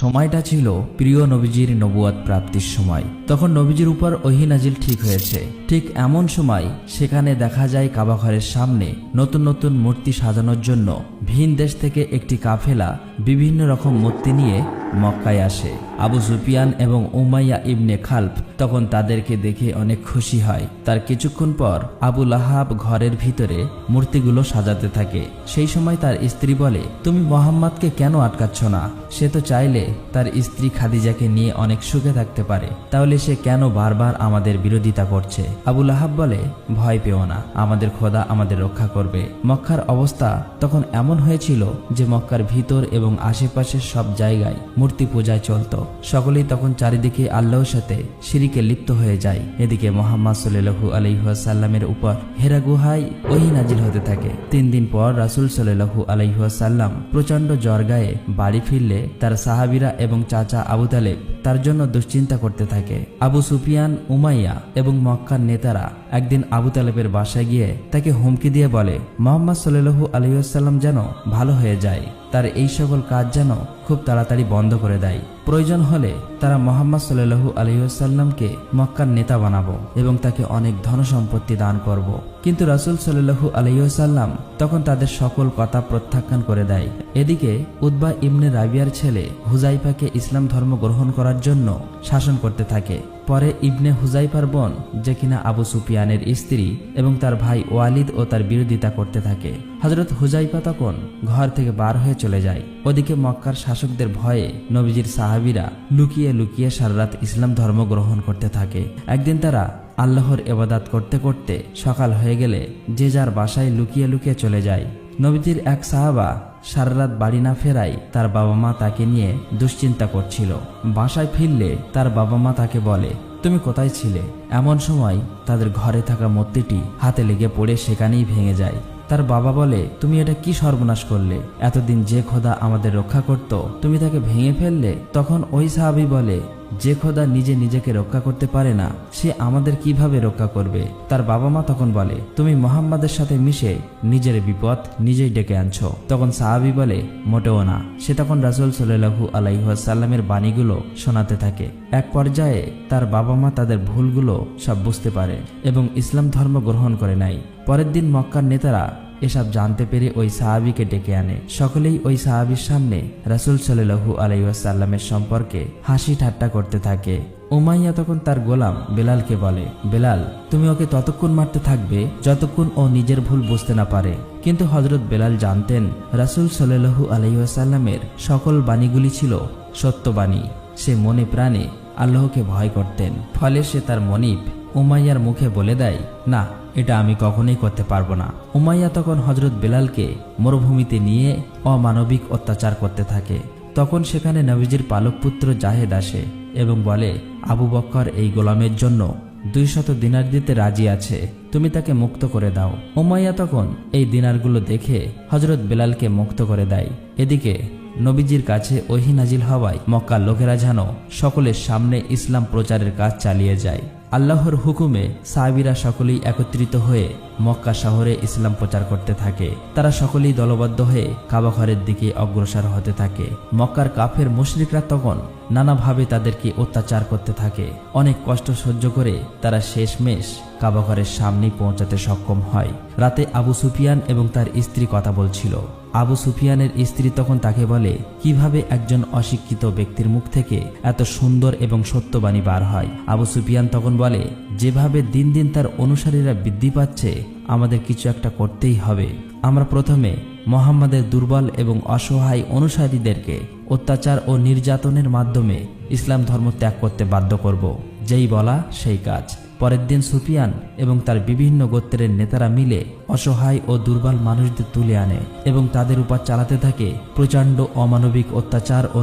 সময়টা ছিল প্রিয় নবীজির নবুয়ত প্রাপ্তির সময়। তখন নবীজির উপর ওহী নাজিল ঠিক হয়েছে। ঠিক এমন সময় সেখানে দেখা যায় কাবা ঘরের সামনে নতুন নতুন মূর্তি সাজানোর জন্য ভিন দেশ থেকে একটি কাফেলা বিভিন্ন রকম মূর্তি নিয়ে মক্কায় আসে। আবু সুফিয়ান এবং উমাইয়া ইবনে খালফ তখন তাদেরকে দেখে অনেক খুশি হয়। তার কিছুক্ষণ পর আবু লাহাব ঘরের ভিতরে মূর্তিগুলো সাজাতে থাকে। সেই সময় তার স্ত্রী বলে, তুমি মোহাম্মদকে কেন আটকাচ্ছ না? সে তো চাইলে তার স্ত্রী খাদিজাকে নিয়ে অনেক সুখে থাকতে পারে, তাহলে সে কেন বারবার আমাদের বিরোধিতা করছে? আবু লাহাব বলে, ভয় পেও না, আমাদের খোদা আমাদের রক্ষা করবে। মক্কার অবস্থা তখন এমন হয়েছিল যে মক্কার ভিতর এবং আশেপাশের সব জায়গায় মূর্তি পূজায় চলত। সকলেই তখন চারিদিকে আল্লাহর সাথে শিরিকে লিপ্ত হয়ে যায়। এদিকে মুহাম্মদ সাল্লাল্লাহু আলাইহি ওয়াসাল্লামের উপর হেরা গুহায় ওহী নাজিল হতে থাকে। 3 দিন পর রাসূল সাল্লাল্লাহু আলাইহি ওয়াসাল্লাম প্রচন্ড জ্বর গায়ে বাড়ি ফিরলে তার সাহাবীরা এবং চাচা আবু তালেব তার জন্য দুশ্চিন্তা করতে থাকে। আবু সুফিয়ান, উমাইয়া এবং মক্কার নেতারা একদিন আবু তালেবের বাসায় গিয়ে তাকে হুমকি দিয়ে বলে, মুহাম্মদ সাল্লাল্লাহু আলাইহি ওয়াসাল্লাম যেন ভালো হয়ে যায়, তার এই সকল কাজ যেন খুব তাড়াতাড়ি বন্ধ করে দেয়। প্রয়োজন হলে তারা মুহাম্মদ সাল্লাল্লাহু আলাইহি ওয়াসাল্লামকে মক্কার নেতা বানাবো এবং তাকে অনেক ধনসম্পত্তি দান করব। কিন্তু রাসূল সাল্লাল্লাহু আলাইহি ওয়াসাল্লাম তখন তাদের সকল কথা প্রত্যাখ্যান করে দেয়। এদিকে উতবা ইবনে রাবিয়ার ছেলে হুজাইফাকে ইসলাম ধর্ম গ্রহণ করার জন্য শাসন করতে থাকে। পরে ইবনে হুজাইফার বোন, যে কিনা আবু সুফিয়ানের স্ত্রী, এবং তার ভাই ওয়ালিদ ও তার বিরোধিতা করতে থাকে। হযরত হুজাইফা তখন ঘর থেকে বার হয়ে চলে যায়। ওদিকে মক্কার শাসকদের ভয়ে নবীজির সাহাবীরা লুকিয়ে লুকিয়ে সারা রাত ইসলাম ধর্ম গ্রহণ করতে থাকে। একদিন তারা আল্লাহর ইবাদত করতে করতে সকাল হয়ে গেলে যে যার বাসায় লুকিয়ে লুকিয়ে চলে যায়। নবীজির এক সাহাবা সারা রাত বাড়ি না ফেরায় তার বাবা মা তাকে নিয়ে দুশ্চিন্তা করছিল। বাসায় ফিরলে তার বাবা মা তাকে বলে, তুমি কোথায় ছিলে? এমন সময় তাদের ঘরে থাকা মূর্তিটি হাতে লেগে পড়ে সেখানেই ভেঙে যায়। তার বাবা বলে, তুমি এটা কি সর্বনাশ করলে? এতদিন যে খোদা আমাদের রক্ষা করত, তুমি তাকে ভেঙে ফেললে। তখন ওই সাহাবী বলে, যে খোদা নিজে নিজেকে রক্ষা করতে পারে না, সে আমাদের কিভাবে রক্ষা করবে? তার বাবা মা তখন বলে, তুমি মুহাম্মাদের সাথে মিশে নিজের বিপদ নিজেই ডেকে আনছো। তখন সাহাবী বলে, মোটেও না। সে তখন রাসূল সাল্লাল্লাহু আলাইহি ওয়াসাল্লামের বাণীগুলো শোনাতে থাকে। এক পর্যায়ে তার বাবা মা তাদের ভুলগুলো সব বুঝতে পারে এবং ইসলাম ধর্ম গ্রহণ করে নেয়। পরের দিন মক্কার নেতারা এসব জানতে পেরে ওই সাহাবীকে ডেকে আনে। সকলেই ওই সাহাবীর সামনে রাসূল সাল্লাল্লাহু আলাইহি ওয়াসাল্লামের সম্পর্কে হাসি ঠাট্টা করতে থাকে। উমাইয়া তখন তার গোলাম বেলালকে বলে, বেলাল, তুমি ওকে ততক্ষণ মারতে থাকবে যতক্ষণ ও নিজের ভুল বুঝতে না পারে। কিন্তু হযরত বেলাল জানতেন রাসূল সাল্লাল্লাহু আলাইহি ওয়াসাল্লামের সকল বাণীগুলি ছিল সত্যবাণী। সে মনে প্রাণে আল্লাহকে ভয় করতেন। ফলে সে তার মনিব উমাইয়ার মুখে বলে দেয়, না, এটা আমি কখনোই করতে পারবো না। উমাইয়া তখন হযরত বেলালকে মরুভূমিতে নিয়ে অমানবিক অত্যাচার করতে থাকে। তখন সেখানে নবীজির পালক পুত্র জাহেদ আসে এবং বলে, আবু বকর এই গোলামের জন্য 200 দিনার দিতে রাজি আছে, তুমি তাকে মুক্ত করে দাও। উমাইয়া তখন এই দিনারগুলো দেখে হযরত বেলালকে মুক্ত করে দেয়। এদিকে নবীজির কাছে ওহী নাজিল হওয়ায় মক্কার লোকেরা যেন সকলের সামনে ইসলাম প্রচারের কাজ চালিয়ে যায়। আল্লাহর হুকুমে সাহাবীরা সকলেই একত্রিত হয়ে মক্কা শহরে ইসলাম প্রচার করতে থাকে। তারা সকলেই দলবদ্ধ হয়ে কাবা ঘরের দিকে অগ্রসর হতে থাকে। মক্কার কাফের মুশরিকরা তখন নানাভাবে তাদেরকে অত্যাচার করতে থাকে। অনেক কষ্ট সহ্য করে তারা শেষমেশ কাবা ঘরের সামনে পৌঁছাতে সক্ষম হয়। রাতে আবু সুফিয়ান এবং তার স্ত্রী কথা বলছিল। আবু সুফিয়ানের স্ত্রী তখন তাকে বলে, কিভাবে একজন অশিক্ষিত ব্যক্তির মুখ থেকে এত সুন্দর এবং সত্যবাণী বার হয়? আবু সুফিয়ান তখন বলে, যেভাবে দিন দিন তার অনুসারীরা বৃদ্ধি পাচ্ছে, আমাদের কিছু একটা করতেই হবে। আমরা প্রথমে মুহাম্মাদের দুর্বল এবং অসহায় অনুসারীদেরকে অত্যাচার ও নির্যাতনের মাধ্যমে ইসলাম ধর্ম ত্যাগ করতে বাধ্য করব। যেই বলা সেই কাজ। পরের দিন সুফিয়ান এবং তার বিভিন্ন গোত্রের নেতারা মিলে অসহায় ও দুর্বল মানুষদের তুলে আনে এবং তাদের উপর চালাতে থাকে প্রচণ্ড অমানবিক অত্যাচার ও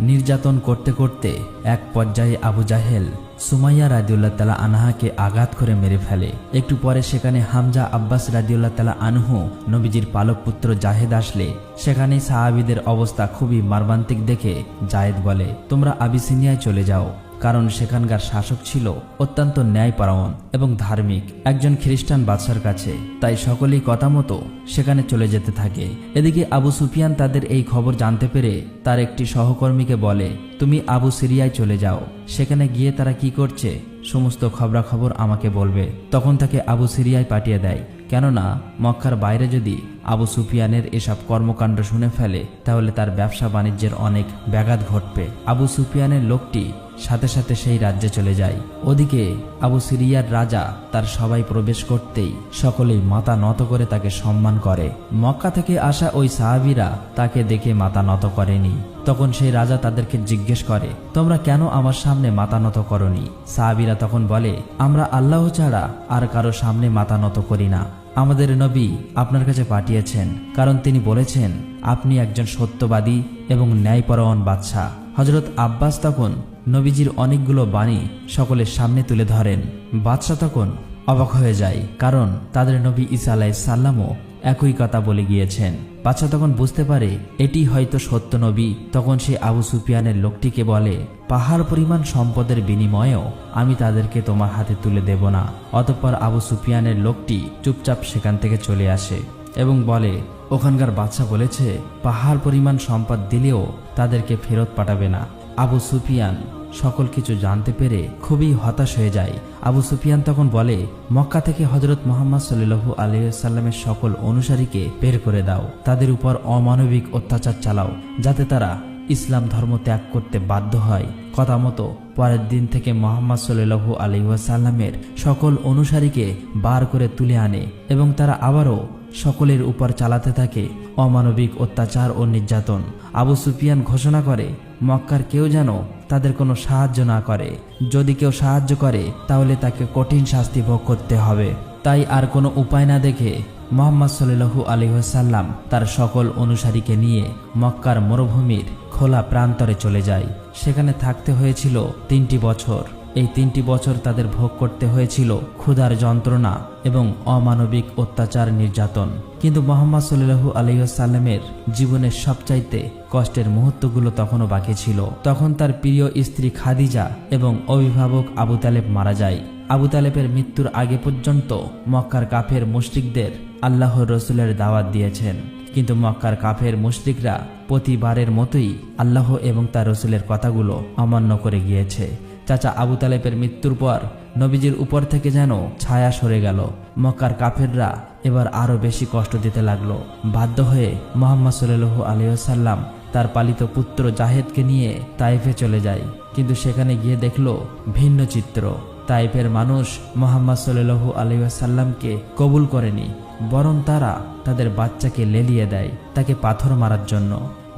নির্যাতন করতে করতে এক পর্যায়ে আবু জাহেল সুমাইয়া রাদিয়াল্লাহু তাআলা আনহাকে আঘাত করে মেরে ফেলে। একটু পরে সেখানে হামজা আব্বাস রাদিয়াল্লাহু তাআলা আনহু নবীজির পালক পুত্র জাহেদ আসলে সেখানে সাহাবীদের অবস্থা খুবই মর্মান্তিক দেখে জায়েদ বলে, তোমরা আবিসিনিয়ায় চলে যাও, কারণ সেখানকার শাসক ছিল অত্যন্ত ন্যায়পরায়ণ এবং ধার্মিক একজন খ্রিস্টান বাদশার কাছে। তাই সকলেই কথা মতো সেখানে চলে যেতে থাকে। এদিকে আবু সুফিয়ান তাদের এই খবর জানতে পেরে তার একটি সহকর্মীকে বলে, তুমি আবু সিরিয়ায় চলে যাও, সেখানে গিয়ে তারা কি করছে সমস্ত খবরাখবর আমাকে বলবে। তখন তাকে আবু সিরিয়ায় পাঠিয়ে দেয়, কেননা মক্কার বাইরে যদি আবু সুফিয়ানের এসব কর্মকাণ্ড শুনে ফেলে তাহলে তার ব্যবসা বাণিজ্যের অনেক ব্যাঘাত ঘটবে। আবু সুফিয়ানের লোকটি সাথে সাথে সেই রাজ্যে চলে যায়। ওদিকে আবু সিরিয়ার রাজা তার সবাই প্রবেশ করতেই সকলেই মাথা নত করে তাকে সম্মান করে। মক্কা থেকে আসা ওই সাহাবীরা তাকে দেখে মাথা নত করেনি। তখন সেই রাজা তাদেরকে জিজ্ঞেস করে, তোমরা কেন আমার সামনে মাথা নত করনি? সাহাবীরা তখন বলে, আমরা আল্লাহ ছাড়া আর কারো সামনে মাথা নত করি না। আমাদের নবী আপনার কাছে পাঠিয়েছেন, কারণ তিনি বলেছেন আপনি একজন সত্যবাদী এবং ন্যায়পরায়ণ বাদশাহ। হযরত আব্বাস তখন নবীজির অনেকগুলো বাণী সকলের সামনে তুলে ধরেন। বাদশাহ তখন অবাক হয়ে যায়, কারণ তাদের নবী ঈসা আলাইহিস সালামও একই কথা বলে গিয়েছেন। বাদশাহ তখন বুঝতে পারে এটি হয়তো সত্য নবী। তখন সে আবু সুফিয়ানের লোকটিকে বলে, পাহাড় পরিমাণ সম্পদের বিনিময়েও আমি তাদেরকে তোমার হাতে তুলে দেব না। অতঃপর আবু সুফিয়ানের লোকটি চুপচাপ সেখান থেকে চলে আসে এবং বলে, ওখানকার বাদশাহ বলেছে পাহাড় পরিমাণ সম্পদ দিলেও তাদেরকে ফেরত পাঠাবে না। আবু সুফিয়ান সকল কিছু জানতে পেরে খুবই হতাশ হয়ে যায়। আবু সুফিয়ান তখন বলে, মক্কা থেকে হযরত মুহাম্মদ সাল্লাল্লাহু আলাইহি ওয়াসাল্লামের সকল অনুসারীকে বের করে দাও, তাদের উপর অমানবিক অত্যাচার চালাও, যাতে তারা ইসলাম ধর্ম ত্যাগ করতে বাধ্য হয়। কথা মতো পরের দিন থেকে মুহাম্মদ সাল্লাল্লাহু আলাইহি ওয়াসাল্লামের সকল অনুসারীকে বার করে তুলে আনে এবং তারা আবারও সকলের উপর চালাতে থাকে অমানবিক অত্যাচার ও নির্যাতন। আবু সুফিয়ান ঘোষণা করে, মক্কার কেউ যেন তাদের কোনো সাহায্য না করে। যদি কেউ সাহায্য করে তাহলে তাকে কঠিন শাস্তি ভোগ করতে হবে। তাই আর কোনো উপায় না দেখে মুহাম্মদ সাল্লাল্লাহু আলাইহি ওয়াসাল্লাম তার সকল অনুসারীকে নিয়ে মক্কার মরুভূমির খোলা প্রান্তরে চলে যায়। সেখানে থাকতে হয়েছিল 3টি বছর। এই 3টি বছর তাদের ভোগ করতে হয়েছিল ক্ষুধার যন্ত্রণা এবং অমানবিক অত্যাচার নির্যাতন। কিন্তু মুহাম্মদ সাল্লাল্লাহু আলাইহি ওয়াসাল্লামের জীবনের সবচাইতে কষ্টের মুহূর্তগুলো তখনও বাকি ছিল। তখন তার প্রিয় স্ত্রী খাদিজা এবং অভিভাবক আবু তালেব মারা যায়। আবু তালেবের মৃত্যুর আগে পর্যন্ত মক্কার কাফের মুশরিকদের আল্লাহর রসুলের দাওয়াত দিয়েছেন, কিন্তু মক্কার কাফের মুশরিকরা প্রতিবারের মতোই আল্লাহ এবং তার রসুলের কথাগুলো অমান্য করে গিয়েছে। চাচা আবু তালেবের মৃত্যুর পর নবীজির উপর থেকে যেন ছায়া সরে গেল। মক্কার কাফেররা এবার আরো বেশি কষ্ট দিতে লাগলো। বাধ্য হয়ে মুহাম্মদ সাল্লাল্লাহু আলাইহি ওয়াসাল্লাম তার পালিত পুত্র জাহেদকে নিয়ে তাইফে চলে যায়। কিন্তু সেখানে গিয়ে দেখলো ভিন্ন চিত্র। তাইফের মানুষ মুহাম্মদ সাল্লাল্লাহু আলাইহি ওয়াসাল্লামকে কবুল করেনি, বরং তারা তাদের বাচ্চাকে লেলিয়ে দেয় তাকে পাথর মারার জন্য।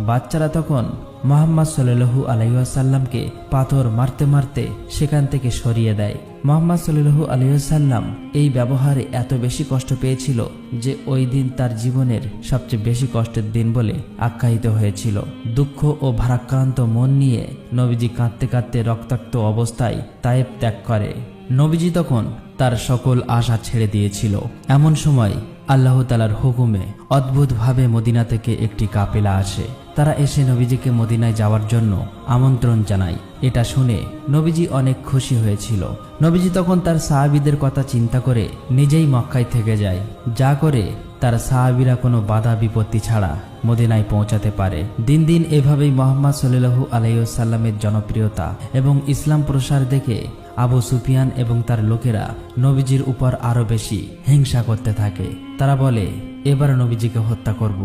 বাচ্চারা তখন মুহাম্মদ সাল্লাল্লাহু আলাইহি ওয়াসাল্লামকে পাথর মারতে মারতে সেখান থেকে সরিয়ে দেয়। মুহাম্মদ সাল্লাল্লাহু আলাইহি ওয়াসাল্লাম এই ব্যবহারে এত বেশি কষ্ট পেয়েছিল যে ওই দিন তার জীবনের সবচেয়ে বেশি কষ্টের দিন বলে আখ্যায়িত হয়েছিল। দুঃখ ও ভারাক্রান্ত মন নিয়ে নবীজি কাঁদতে কাঁদতে রক্তাক্ত অবস্থায় তায়েফ ত্যাগ করে। নবীজি তখন তার সকল আশা ছেড়ে দিয়েছিল। এমন সময় আল্লাহ তাআলার হুকুমে অদ্ভুতভাবে মদিনা থেকে একটি কাফেলা আসে। তারা এসে নবীজিকে মদিনায় যাওয়ার জন্য আমন্ত্রণ জানায়। এটা শুনে নবীজি অনেক খুশি হয়েছিল। নবীজি তখন তার সাহাবীদের কথা চিন্তা করে নিজেই মক্কায় থেকে যায়, যা করে তার সাহাবীরা কোনো বাধা বিপত্তি ছাড়া মদিনায় পৌঁছাতে পারে। দিন দিন এভাবেই মুহাম্মদ সাল্লাল্লাহু আলাইহি ওয়াসাল্লামের জনপ্রিয়তা এবং ইসলাম প্রসার দেখে আবু সুফিয়ান এবং তার লোকেরা নবীজির উপর আরো বেশি হিংসা করতে থাকে। তারা বলে, এবার নবীজিকে হত্যা করব।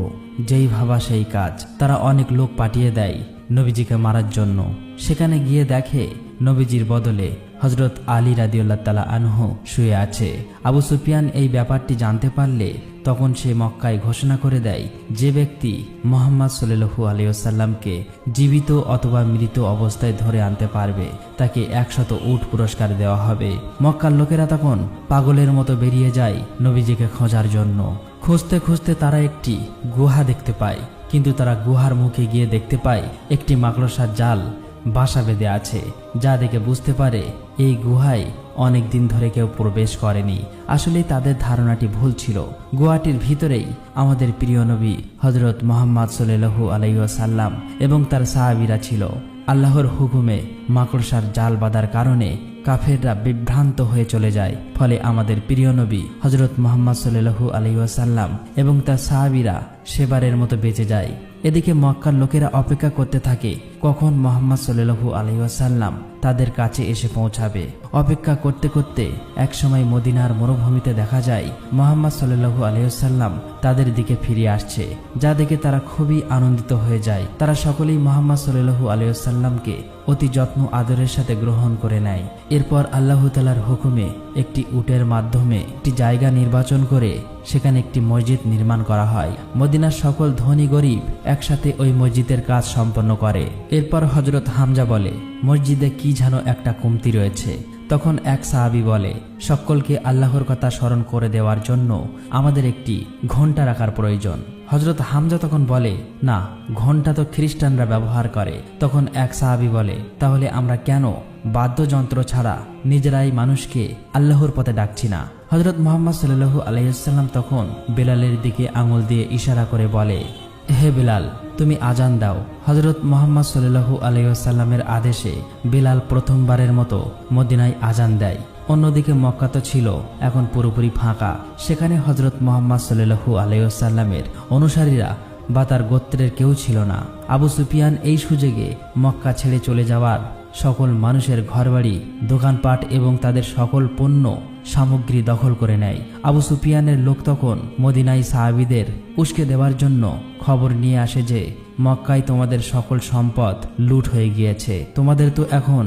যেই ভাবা সেই কাজ। তারা অনেক লোক পাঠিয়ে দেয় নবীজিকে মারার জন্য। সেখানে গিয়ে দেখে নবীজির বদলে হযরত আলী রাদিয়াল্লাহু তাআলা আনহু শুয়ে আছে। আবু সুফিয়ান এই ব্যাপারটি জানতে পারলে তখন সে মক্কায় ঘোষণা করে দেয়, যে ব্যক্তি মুহাম্মদ সাল্লাল্লাহু আলাইহি ওয়াসাল্লামকে জীবিত অথবা মৃত অবস্থায় ধরে আনতে পারবে তাকে 100 উট পুরস্কার দেওয়া হবে। মক্কার লোকেরা তখন পাগলের মতো বেরিয়ে যায় নবীজিকে খোঁজার জন্য। খুঁজতে খুঁজতে তারা একটি গুহা দেখতে পায়, কিন্তু তারা গুহার মুখে গিয়ে দেখতে পায় একটি মাকড়সার জাল বাসা বেঁধে আছে, যা দেখে বুঝতে পারে এই গুহায় অনেক দিন ধরে কেউ প্রবেশ করেনি। আসলে তাদের ধারণাটি ভুল ছিল। গুহাটির ভিতরেই আমাদের প্রিয় নবী হযরত মুহাম্মদ সাল্লাল্লাহু আলাইহি ওয়াসাল্লাম এবং তার সাহাবীরা ছিল। আল্লাহর হুকুমে মাকড়সার জাল বাঁধার কারণে কাফেররা বিভ্রান্ত হয়ে চলে যায়। ফলে আমাদের প্রিয় নবী হযরত মুহাম্মদ সাল্লাল্লাহু আলাইহি ওয়াসাল্লাম এবং তার সাহাবীরা সেবারের মতো বেঁচে যায়। এদিকে মক্কার লোকেরা অপেক্ষা করতে থাকে কখন মুহাম্মদ সাল্লাল্লাহু আলাইহি ওয়াসাল্লাম তাদের কাছে এসে পৌঁছাবে। অপেক্ষা করতে করতে একসময় মদিনার মরুভূমিতে দেখা যায় মুহাম্মদ সাল্লাল্লাহু আলাইহি ওয়াসাল্লাম তাদের দিকে ফিরে আসছে, যা দেখে তারা খুবই আনন্দিত হয়ে যায়। তারা সকলেই মুহাম্মদ সাল্লাল্লাহু আলাইহি ওয়াসাল্লামকে অতি যত্ন আদরের সাথে গ্রহণ করে নেয়। এরপর আল্লাহ তাআলার হুকুমে একটি উটের মাধ্যমে একটি জায়গা নির্বাচন করে সেখানে একটি মসজিদ নির্মাণ করা হয়। মদিনার সকল ধনী গরিব একসাথে ওই মসজিদের কাজ সম্পন্ন করে। এরপর হযরত হামজা বলে, মসজিদে কি যেন একটা কমতি রয়েছে। তখন এক সাহাবী বলে, সকলকে আল্লাহর কথা স্মরণ করে দেওয়ার জন্য আমাদের একটি ঘণ্টা রাখার প্রয়োজন। হযরত হামজা তখন বলে, না, ঘণ্টা তো খ্রিস্টানরা ব্যবহার করে। তখন এক সাহাবী বলে, তাহলে আমরা কেন বাদ্যযন্ত্র ছাড়া নিজেরাই মানুষকে আল্লাহর পথে ডাকছি না? হযরত মুহাম্মদ সাল্লাল্লাহু আলাইহি ওয়াসাল্লাম তখন বেলালের দিকে আঙুল দিয়ে ইশারা করে বলে, হে বেলাল, তুমি আজান দাও। হযরত মুহাম্মদ সাল্লাল্লাহু আলাইহি ওয়াসাল্লামের আদেশে বেলাল প্রথমবারের মতো মদিনায় আজান দেয়। অন্যদিকে মক্কা তো ছিল এখন পুরোপুরি ফাঁকা। সেখানে হযরত মুহাম্মদ সাল্লাল্লাহু আলাইহি ওয়াসাল্লামের অনুসারীরা বা তার গোত্রের কেউ ছিল না। আবু সুফিয়ান এই সুযোগে মক্কা ছেড়ে চলে যাওয়ার সকল মানুষের ঘরবাড়ি, দোকানপাট এবং তাদের সকল পণ্য সামগ্রী দখল করে নেয়। আবু সুফিয়ানের লোক তখন মদিনায় সাহাবীদের উস্কে দেওয়ার জন্য খবর নিয়ে আসে যে মক্কায় তোমাদের সকল সম্পদ লুট হয়ে গিয়েছে, তোমাদের তো এখন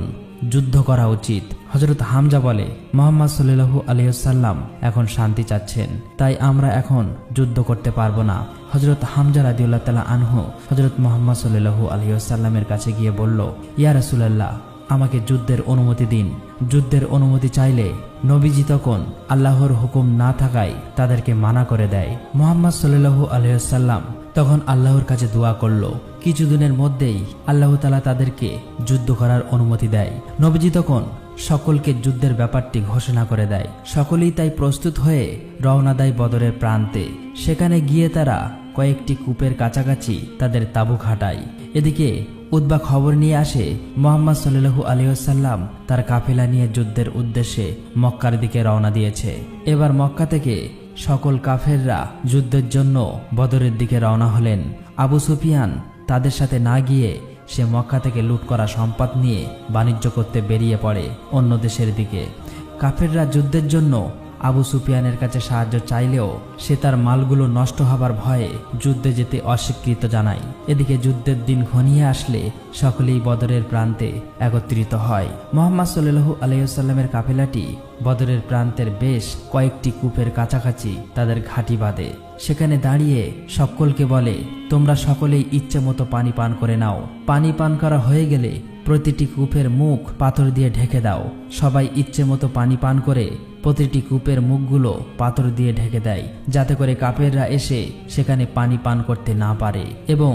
যুদ্ধ করা উচিত। হযরত হামজা বলে, মুহাম্মদ সাল্লাল্লাহু আলাইহি ওয়াসাল্লাম এখন শান্তি চাচ্ছেন, তাই আমরা এখন যুদ্ধ করতে পারবো না। হযরত হামজা রাদিয়াল্লাহু তাআলা আনহু হযরত মুহাম্মদ সাল্লাল্লাহু আলাইহি ওয়াসাল্লামের কাছে গিয়ে বলল, ইয়া রাসূলুল্লাহ, আমাকে যুদ্ধের অনুমতি দিন। যুদ্ধের অনুমতি চাইলে নবীজি তখন আল্লাহর হুকুম না থাকায় তাদেরকে মানা করে দেয়। মুহাম্মদ সাল্লাল্লাহু আলাইহি ওয়াসাল্লাম তখন আল্লাহর কাছে দোয়া করল। কিছুদিনের মধ্যেই আল্লাহ তাআলা তাদেরকে যুদ্ধ করার অনুমতি দেয়। নবীজি তখন সকলকে যুদ্ধের ব্যাপারটি ঘোষণা করে দেয়। সকলেই তাই প্রস্তুত হয়ে রওনা দেয় বদরের প্রান্তে। সেখানে গিয়ে তারা কয়েকটি কূপের কাছাকাছি তাদের তাঁবু খাটায়। এদিকে উতবা খবর নিয়ে আসে মুহাম্মদ সাল্লাল্লাহু আলাইহি ওয়াসাল্লাম তার কাফেলা নিয়ে যুদ্ধের উদ্দেশ্যে মক্কার দিকে রওনা দিয়েছে। এবার মক্কা থেকে সকল কাফেররা যুদ্ধের জন্য বদরের দিকে রওনা হলেন। আবু সুফিয়ান তাদের সাথে না গিয়ে সে মক্কা থেকে লুট করা সম্পদ নিয়ে বাণিজ্য করতে বেরিয়ে পড়ে অন্য দেশের দিকে। কাফেররা যুদ্ধের জন্য আবু সুফিয়ানের কাছে সাহায্য চাইলেও সে তার মালগুলো নষ্ট হবার ভয়ে যুদ্ধে যেতে অস্বীকৃত জানায়। এদিকে যুদ্ধের দিন ঘনিয়ে আসলে সকলেই বদরের প্রান্তে একত্রিত হয়। মুহাম্মদ সাল্লাল্লাহু আলাইহি ওয়াসাল্লামের কাফেলাটি বদরের প্রান্তের বেশ কয়েকটি কূপের কাছাকাছি তাদের ঘাঁটি বাঁধে। সেখানে দাঁড়িয়ে সকলকে বলে, তোমরা সকলেই ইচ্ছে মতো পানি পান করে নাও। পানি পান করা হয়ে গেলে প্রতিটি কূপের মুখ পাথর দিয়ে ঢেকে দাও। সবাই ইচ্ছে মতো পানি পান করে প্রতিটি কূপের মুখগুলো পাথর দিয়ে ঢেকে দেয়, যাতে করে কাফেররা এসে সেখানে পানি পান করতে না পারে এবং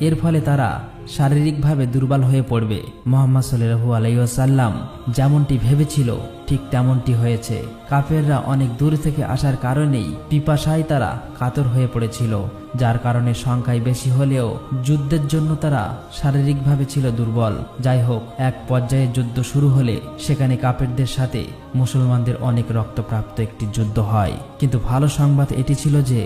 এর ফলে তারা শারীরিকভাবে দুর্বল হয়ে পড়বে। মুহাম্মদ সাল্লাল্লাহু আলাইহি ওয়াসাল্লাম যেমনটি ভেবেছিল ঠিক তেমনটি হয়েছে। কাফেররা অনেক দূর থেকে আসার কারণেই পিপাসায় তারা কাতর হয়ে পড়েছিল, যার কারণে সংখ্যায় বেশি হলেও যুদ্ধের জন্য তারা শারীরিকভাবে ছিল দুর্বল। যাই হোক, এক পর্যায়ে যুদ্ধ শুরু হলে সেখানে কাফেরদের সাথে মুসলমানদের অনেক রক্তপ্রাপ্ত একটি যুদ্ধ হয়। কিন্তু ভালো সংবাদ এটি ছিল যে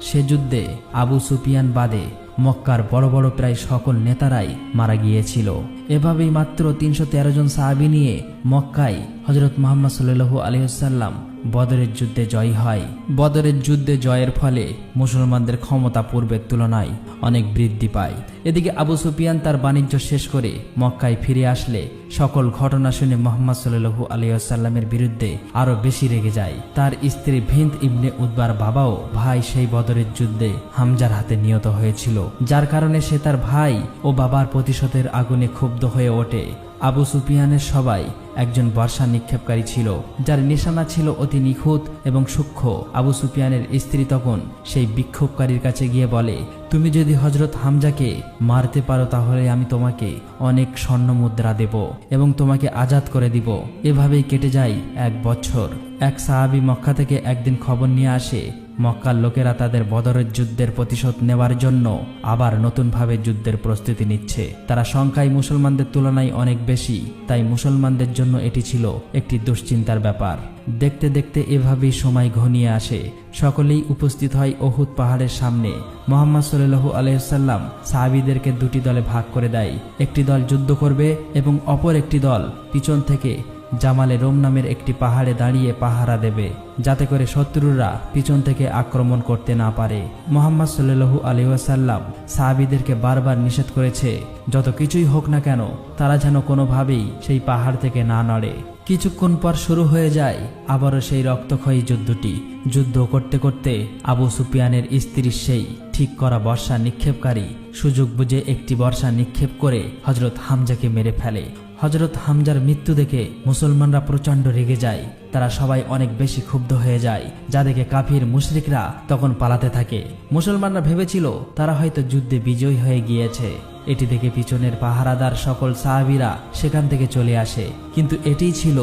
সে যুদ্ধে আবু সুফিয়ান বাদে মক্কার বড় বড় প্রায় সকল নেতারাই মারা গিয়েছিল। এভাবেই মাত্র 313 জন সাহাবী নিয়ে মক্কায় হযরত মুহাম্মদ সাল্লাল্লাহু আলাইহি ওয়াসাল্লাম বদরের যুদ্ধে জয়ী হয়। বদরের যুদ্ধে জয়ের ফলে মুসলমানদের ক্ষমতা পূর্বের তুলনায় অনেক বৃদ্ধি পায়। এদিকে আবু সুফিয়ান তার বাণিজ্য শেষ করে মক্কায় ফিরে আসলে সকল ঘটনা শুনে মুহাম্মদ সাল্লাল্লাহু আলাইহি ওয়াসাল্লামের বিরুদ্ধে আরো বেশি রেগে যায়। তার স্ত্রী ভিন্ত ইবনে উতবার বাবাও ভাই সেই বদরের যুদ্ধে হামজার হাতে নিহত হয়েছিল, যার কারণে সে তার ভাই ও বাবার প্রতিশোধের আগুনে ক্ষুব্ধ হয়ে ওঠে। আবু সুফিয়ানের সবাই একজন বর্ষা নিক্ষেপকারী ছিল, যার নিশানা ছিল অতি নিখুঁত এবং সূক্ষ্ম। আবু সুফিয়ানের স্ত্রী তখন সেই বিক্ষোভকারীর কাছে গিয়ে বলে, তুমি যদি হযরত হামজাকে মারতে পারো তাহলে আমি তোমাকে অনেক স্বর্ণ মুদ্রা দেব এবং তোমাকে আজাদ করে দিব। এভাবেই কেটে যায় 1 বছর। এক সাহাবী মক্কা থেকে একদিন খবর নিয়ে আসে মক্কার লোকেরা তাদের বদরের যুদ্ধের প্রতিশোধ নেওয়ার জন্য আবার নতুনভাবে যুদ্ধের প্রস্তুতি নিচ্ছে। তারা সংখ্যায় মুসলমানদের তুলনায় অনেক বেশি, তাই মুসলমানদের জন্য এটি ছিল একটি দুশ্চিন্তার ব্যাপার। দেখতে দেখতে এভাবেই সময় ঘনিয়ে আসে। সকলেই উপস্থিত হয় উহুদ পাহাড়ের সামনে। মুহাম্মদ সাল্লাল্লাহু আলাইহি ওয়াসাল্লাম সাহাবীদেরকে দুটি দলে ভাগ করে দেয়। একটি দল যুদ্ধ করবে এবং অপর একটি দল পিছন থেকে জামালে রোম নামের একটি পাহাড়ে দাঁড়িয়ে পাহারা দেবে, যাতে করে শত্রুরা পিছন থেকে আক্রমণ করতে না পারে। মুহাম্মদ সাল্লাল্লাহু আলাইহি ওয়াসাল্লাম সাহাবীদেরকে বারবার নিষেধ করেছে, যত কিছুই হোক না কেন তারা যেন কোনোভাবেই সেই পাহাড় থেকে না নড়ে। কিছুক্ষণ পর শুরু হয়ে যায় আবারও সেই রক্তক্ষয়ী যুদ্ধটি। যুদ্ধ করতে করতে আবু সুফিয়ানের স্ত্রী সেই ঠিক করা বর্ষা নিক্ষেপকারী সুযোগ বুঝে একটি বর্ষা নিক্ষেপ করে হযরত হামজাকে মেরে ফেলে। হযরত হামজার মৃত্যু দেখে মুসলমানরা প্রচণ্ড রেগে যায়। তারা সবাই অনেক বেশি ক্ষুব্ধ হয়ে যায়, যা দেখে কাফির মুশরিকরা তখন পালাতে থাকে। মুসলমানরা ভেবেছিল তারা হয়তো যুদ্ধে বিজয়ী হয়ে গিয়েছে। এটি দেখে পিছনের পাহারাদার সকল সাহাবীরা সেখান থেকে চলে আসে, কিন্তু এটিই ছিল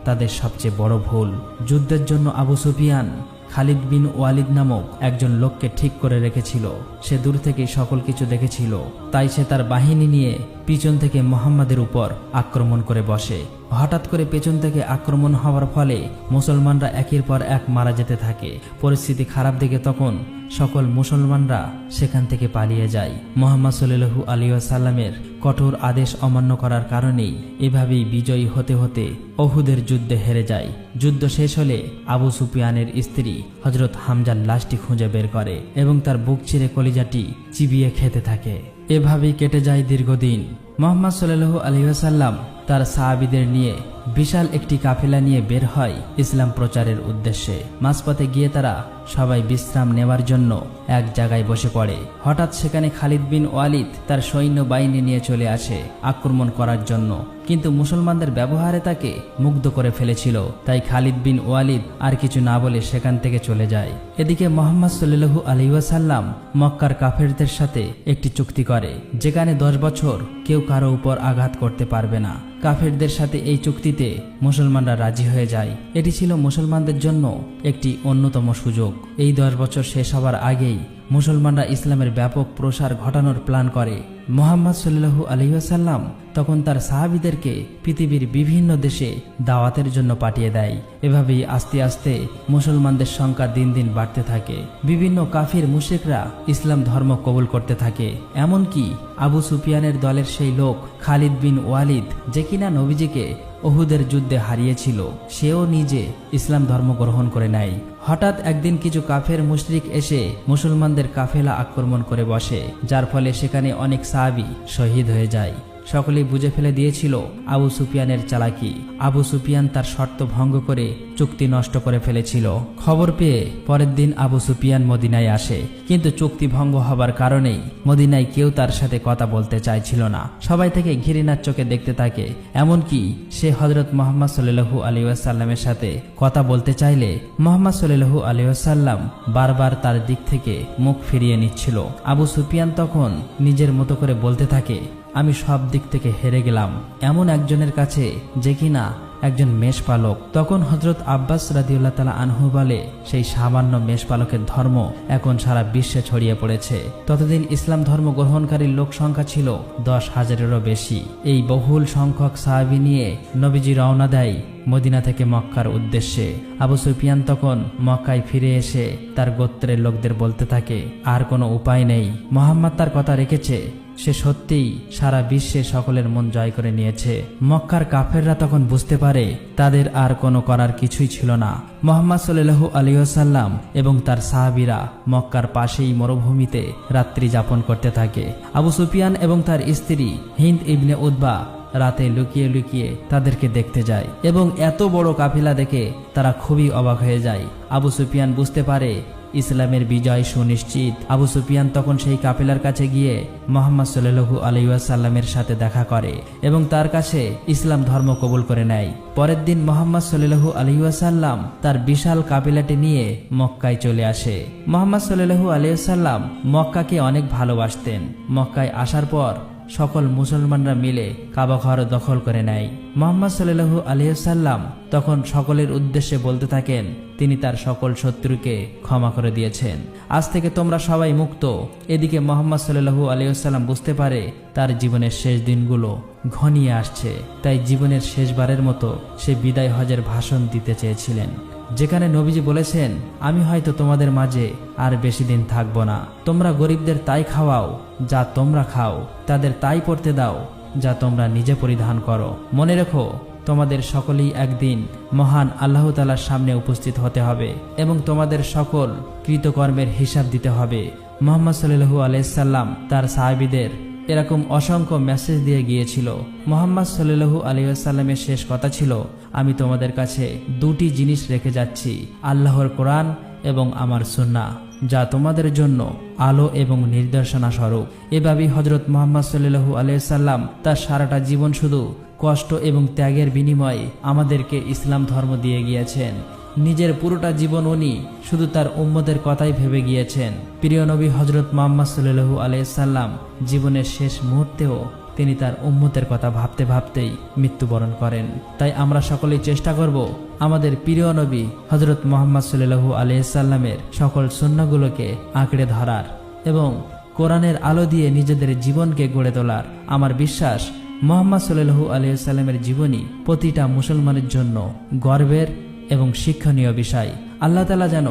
তাদের সবচেয়ে বড় ভুল। যুদ্ধের জন্য আবু সুফিয়ান খালিদ বিন ওয়ালিদ নামক একজন লোককে ঠিক করে রেখেছিল। সে দূর থেকে সকল কিছু দেখেছিল, তাই সে তার বাহিনী নিয়ে পিছন থেকে মুহাম্মাদের উপর আক্রমণ করে বসে। হঠাৎ করে পেছন থেকে আক্রমণ হওয়ার ফলে মুসলমানরা একের পর এক মারা যেতে থাকে। পরিস্থিতি খারাপ দেখে তখন সকল মুসলমানরা সেখান থেকে পালিয়ে যায়। মুহাম্মদ সাল্লাল্লাহু আলাইহি ওয়াসাল্লামের কঠোর আদেশ অমান্য করার কারণেই এভাবেই বিজয়ী হতে হতে উহুদের যুদ্ধে হেরে যায়। যুদ্ধ শেষ হলে আবু সুফিয়ানের স্ত্রী হযরত হামজার লাশটি খুঁজে বের করে এবং তার বুক চিরে কলিজাটি চিবিয়ে খেতে থাকে। এভাবেই কেটে যায় দীর্ঘদিন। মুহাম্মদ সাল্লাল্লাহু আলাইহি ওয়াসাল্লাম তার সাহাবীদের নিয়ে বিশাল একটি কাফেলা নিয়ে বের হয় ইসলাম প্রচারের উদ্দেশ্যে। মাঝপথে গিয়ে তারা সবাই বিশ্রাম নেওয়ার জন্য এক জায়গায় বসে পড়ে। হঠাৎ সেখানে খালিদ বিন ওয়ালিদ তার সৈন্য বাহিনী নিয়ে চলে আসে আক্রমণ করার জন্য, কিন্তু মুসলমানদের ব্যবহারে তাকে মুগ্ধ করে ফেলেছিল। তাই খালিদ বিন ওয়ালিদ আর কিছু না বলে সেখান থেকে চলে যায়। এদিকে মুহাম্মদ সাল্লাল্লাহু আলাইহি ওয়াসাল্লাম মক্কার কাফেরদের সাথে একটি চুক্তি করে, যেখানে 10 বছর কেউ কারো উপর আঘাত করতে পারবে না। কাফেরদের সাথে এই চুক্তিতে মুসলমানরা রাজি হয়ে যায়। এটি ছিল মুসলমানদের জন্য একটি অন্যতম সুযোগ। এই 10 বছর শেষ হওয়ার আগেই মুসলমানরা ইসলামের ব্যাপক প্রসার ঘটানোর প্ল্যান করে। মুহাম্মদ সাল্লাল্লাহু আলাইহি ওয়াসাল্লাম তখন তার সাহাবীদেরকে পৃথিবীর বিভিন্ন দেশে দাওয়াতের জন্য পাঠিয়ে দেয়। এভাবেই আস্তে আস্তে মুসলমানদের সংখ্যা দিন দিন বাড়তে থাকে। বিভিন্ন কাফির মুশরিকরা ইসলাম ধর্ম কবুল করতে থাকে। এমনকি আবু সুফিয়ানের দলের সেই লোক খালিদ বিন ওয়ালিদ, যে কিনা নবীজিকে উহুদের যুদ্ধে হারিয়েছিল, সেও নিজে ইসলাম ধর্ম গ্রহণ করে নেয়। হঠাৎ একদিন কিছু কাফের মুশরিক এসে মুসলমানদের কাফেলা আক্রমণ করে বসে, যার ফলে সেখানে অনেক সাহাবী শহীদ হয়ে যায়। সকলেই বুঝে ফেলে দিয়েছিল আবু সুফিয়ানের চালাকি। আবু সুফিয়ান তার শর্ত ভঙ্গ করে চুক্তি নষ্ট করে ফেলেছিল। খবর পেয়ে পরের দিন আবু সুফিয়ান মদিনায় আসে, কিন্তু চুক্তি ভঙ্গ হবার কারণেই মদিনায় কেউ তার সাথে কথা বলতে চাইছিল না। সবাই থেকে ঘৃণার চোখে দেখতে থাকে। এমনকি সে হযরত মুহাম্মদ সাল্লাল্লাহু আলাইহি ওয়াসাল্লামের সাথে কথা বলতে চাইলে মুহাম্মদ সাল্লাল্লাহু আলাইহি ওয়াসাল্লাম বারবার তার দিক থেকে মুখ ফিরিয়ে নিচ্ছিল। আবু সুফিয়ান তখন নিজের মতো করে বলতে থাকে, আমি সব দিক থেকে হেরে গেলাম এমন একজনের কাছে, যে কিনা একজন মেষপালক। তখন হযরত আব্বাস রাদিয়াল্লাহু তাআলা আনহু বলে, সেই সামান্য মেষপালকের ধর্ম এখন সারা বিশ্বে ছড়িয়ে পড়েছে। ততদিন ইসলাম ধর্ম গ্রহণকারী লোক সংখ্যা ছিল 10,000-এরও বেশি। এই বহুল সংখ্যক সাহাবী নিয়ে নবীজি রওনা দেয় মদিনা থেকে মক্কার উদ্দেশ্যে। আবু সুফিয়ান তখন মক্কায় ফিরে এসে তার গোত্রের লোকদের বলতে থাকে, আর কোনো উপায় নেই, মুহাম্মদ তার কথা রেখেছে। সে সত্যিই সারা বিশ্বে সকলের মন জয় করে নিয়েছে। মক্কার কাফেররা তখন বুঝতে পারে তাদের আর কোনো করার কিছুই ছিল না। মুহাম্মদ সাল্লাল্লাহু আলাইহি ওয়াসাল্লাম এবং তার সাহাবীরা মক্কার পাশেই মরুভূমিতে রাত্রি যাপন করতে থাকে। আবু সুফিয়ান এবং তার স্ত্রী হিন্দ ইবনে উতবা রাতে লুকিয়ে লুকিয়ে তাদেরকে দেখতে যায় এবং এত বড় কাফেলা দেখে তারা খুবই অবাক হয়ে যায়। আবু সুফিয়ান বুঝতে পারে ইসলামের বিজয় সুনিশ্চিত। আবু সুফিয়ান তখন সেই কাফেলার কাছে গিয়ে মুহাম্মদ সাল্লাল্লাহু আলাইহি ওয়াসাল্লামের সাথে দেখা করে এবং তার কাছে ইসলাম ধর্ম কবুল করে নেয়। পরের দিন মুহাম্মদ সাল্লাল্লাহু আলাইহি ওয়াসাল্লাম তার বিশাল কাফেলাটি নিয়ে মক্কায় চলে আসে। মুহাম্মদ সাল্লাল্লাহু আলাইহি ওয়াসাল্লাম মক্কাকে অনেক ভালোবাসতেন। মক্কায় আসার পর সকল মুসলমানরা মিলে কাবা ঘর দখল করে নেয়। মুহাম্মদ সাল্লাল্লাহু আলাইহি ওয়াসাল্লাম তখন সকলের উদ্দেশ্যে বলতে থাকেন, তিনি তার সকল শত্রুকে ক্ষমা করে দিয়েছেন, আজ থেকে তোমরা সবাই মুক্ত। এদিকে মুহাম্মদ সাল্লাল্লাহু আলাইহি ওয়াসাল্লাম বুঝতে পারে তার জীবনের শেষ দিনগুলো ঘনিয়ে আসছে, তাই জীবনের শেষবারের মতো সে বিদায় হজের ভাষণ দিতে চেয়েছিলেন, যেখানে নবীজি বলেছেন, আমি হয়তো তোমাদের মাঝে আর বেশি দিন থাকবো না। তোমরা গরিবদের তাই খাওয়াও যা তোমরা খাও, তাদের তাই পড়তে দাও যা তোমরা নিজে পরিধান করো। মনে রেখো, তোমাদের সকলেই একদিন মহান আল্লাহ তাআলার সামনে উপস্থিত হতে হবে এবং তোমাদের সকল কৃতকর্মের হিসাব দিতে হবে। মুহাম্মদ সাল্লাল্লাহু আলাইহি সাল্লাম তার সাহাবীদের এরকম অসংখ্য মেসেজ দিয়ে গিয়েছিল। মুহাম্মদ সাল্লাল্লাহু আলাইহি ওয়াসাল্লামের শেষ কথা ছিল, আমি তোমাদের কাছে দুটি জিনিস রেখে যাচ্ছি, আল্লাহর কোরআন এবং আমার সুন্নাহ, যা তোমাদের জন্য আলো এবং নির্দেশনা স্বরূপ। এভাবেই হযরত মুহাম্মদ সাল্লাল্লাহু আলাইহি সাল্লাম তার সারাটা জীবন শুধু কষ্ট এবং ত্যাগের বিনিময়ে আমাদেরকে ইসলাম ধর্ম দিয়ে গিয়েছেন। নিজের পুরোটা জীবন উনি শুধু তার উম্মতের কথাই ভেবে গিয়েছেন। প্রিয় নবী হযরত মুহাম্মদ সাল্লাল্লাহু আলাইহি সাল্লাম জীবনের শেষ মুহূর্তেও তিনি তার উম্মতের কথা ভাবতে ভাবতেই মৃত্যুবরণ করেন। তাই আমরা সকলেই চেষ্টা করব আমাদের প্রিয় নবী হযরত মুহাম্মদ সাল্লাল্লাহু আলাইহি সাল্লামের সকল সুন্নাহগুলোকে আঁকড়ে ধরার এবং কোরআনের আলো দিয়ে নিজেদের জীবনকে গড়ে তোলার। আমার বিশ্বাস, মুহাম্মদ সাল্লাল্লাহু আলাইহি সাল্লামের জীবনী প্রতিটা মুসলমানের জন্য গর্বের এবং শিক্ষণীয় বিষয়। আল্লাহ তাআলা যেন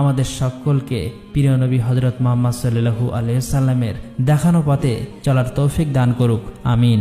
আমাদের সকলকে প্রিয় নবী হযরত মুহাম্মদ সাল্লাল্লাহু আলাইহি সাল্লামের দেখানো পথে চলার তৌফিক দান করুক। আমিন।